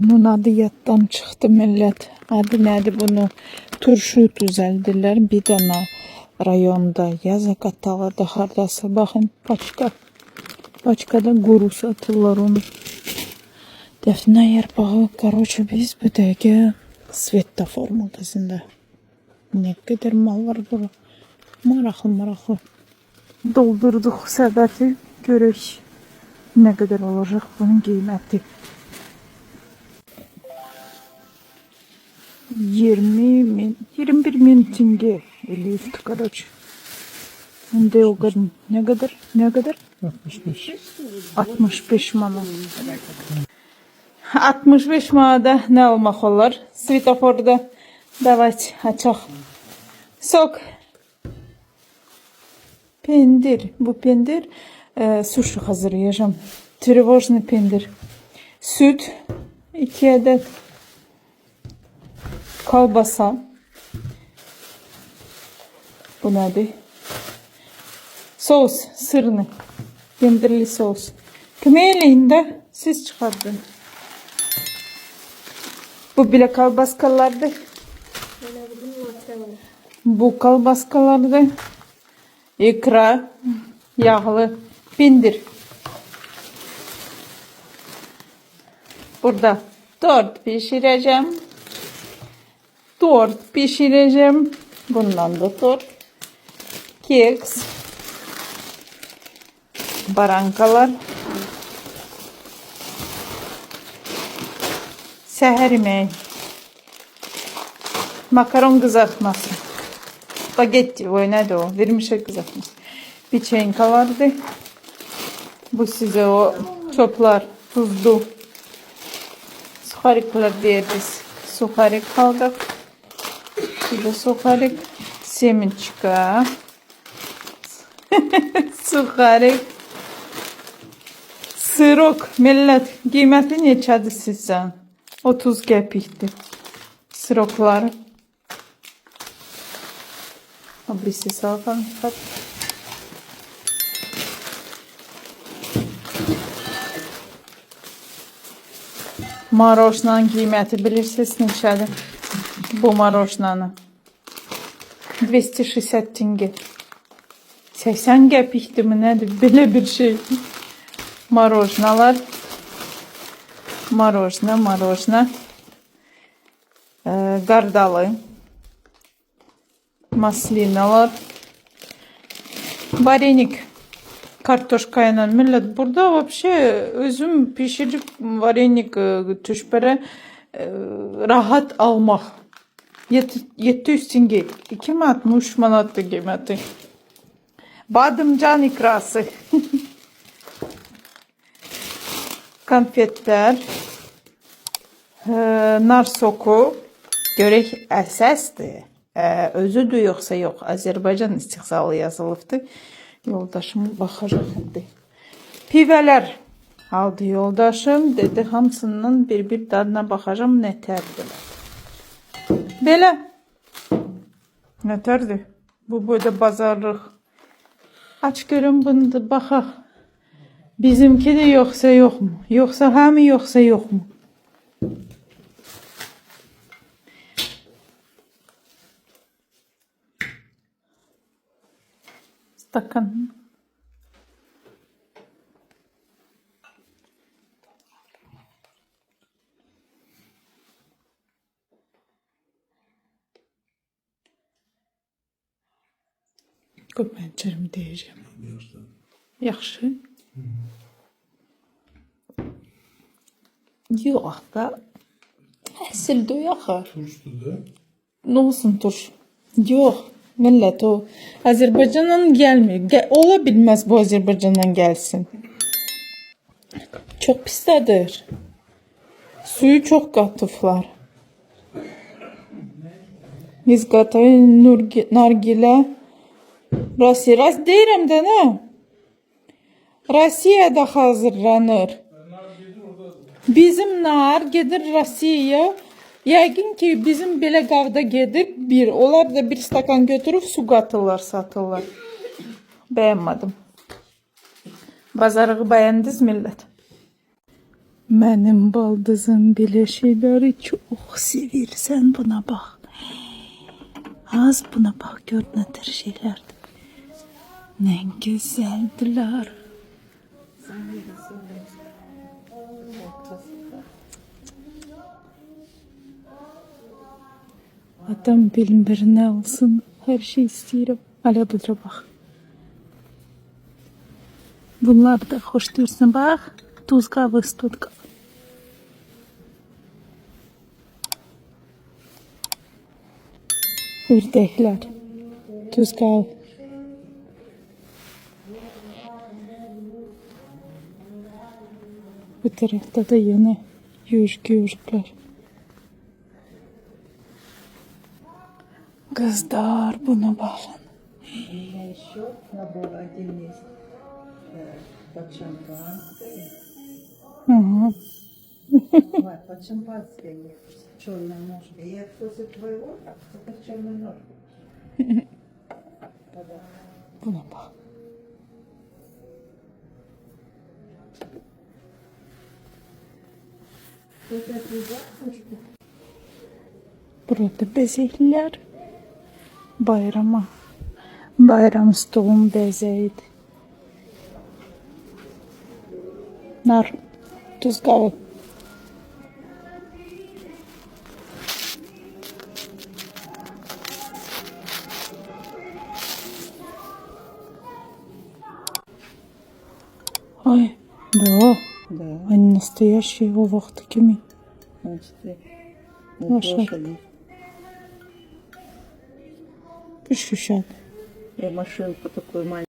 Bunun adı yattan çıktı millet. Adı nedir bunu? Turşu düzeldirler. Bir tane rayonda yazık atalarda hardası. Bakın başka. Başkada guru satırlar onu. Defne yarpağı. Короче biz bu dege Svetofor magazinde. Ne kadar mal var burada. Maraklı. Doldurduk sepeti. Görürüz ne kadar olacak bunun kıymeti. 21 tenge eləyibdi, короче. Şimdi o kadar ne kadar? 65 manat. 65 manada ne almaq olar? Svetoforda. Давайте açaq. Sok. Pendir. Bu pendir sushi hazırlayacağım. Trevojный pendir. Süt 2 adet. Kalbasa. Bu nedir? Sos, sırını. Pendirli sos. Kümeyleğinde siz çıkardın. Bu bile kalbaskalardı. Bu kalbaskalardı. İkra, yağlı, pendir. Burada tort pişireceğim. Bundan da tort. Keks. Barankalar. Seher yemeği. Makaron kızartması. Spagetti. O neydi o? Vermişe kızartması. Biçenka vardı. Bu size o çöpler. Tuzlu. Suharikler diyeriz. Suharik aldık. Bir de suharik. Seminçika. Suharik. Sırok. Millet. Kıymeti neçədir sizden? 30 qəpikdir. Sıroklar. Birisi salqan. Maroşnanın qiyməti bilirsiniz neçədir? Bu maroşnanı. 260 tenge. 80 qəpikdir mi nədir? Belə bir şey. Maroşnalar. Marojna. Gardalı. Maslinalar. Varenik. Kartoşkayla millet. Burada вообще özüm pişirip varenik tüşbere rahat almak. 700 tenge. 260 manattı kıymeti. Badımcan ikrası. Konfetler. Nar soku. Görək əsasdır. Özüdür yoxsa yox. Azərbaycan istihsalı yazılıbdır. Yoldaşım baxacaq indi. Pivələr aldı yoldaşım. Dedi hamısından bir dadına baxacağım. Nətərdir. Belə. Nətərdir. Bu boyda bazarlıq. Aç görün bunu da baxaq. Bizimki de yoksa yok mu? Yoksa ha mı yoksa yok mu? Stakan. Kopençerim diyeceğim. Yaxşı. Yok da. Sildi yaxı. Turşdu da. Ne olsun turş? Yok. Millet o. Azerbaycan'dan gelmiyor. Olabilmez bu Azerbaycan'dan gelsin. Çok pisledir. Suyu çok katıflar. Biz katayı nargile. Rusya deyirəm də nə? Rusiyada hazırlanır. Bizim nar gedir Rusya'ya. Yəqin ki bizim belə qavda gedib bir. Onlar da bir stakan götürüb su qatırlar, satırlar. Bəyənmədim. Bazarığı bəyəndiniz millət? Benim baldızım bile şeyleri çok sevir. Sen buna bak. Az buna bak, gör nedir şeyler. Ne güzeldiler. Adam bilmir ne olsun. Her şey istiyorum. Hala budra bak. Bunlar da hoş dursun bak. Tuz kahvesi tutkal. Ördekler. Tuz kahve. Bu tarafta da yine yörükler. Kızlar buna bakın. Еще набор один есть под шампанское. Ага. Под шампанское есть черная ножка. Я после твоего, это черная ножка. Buna bak. Это отвязать? Burada bezekler. Bayrama. Bayram stolun bezeydi. Nar. Tuz kahve. Ой, да. Да. Они настоящие овах такими. Значит, ты Лошадь. Ощущать. Я машинку такую маленькую.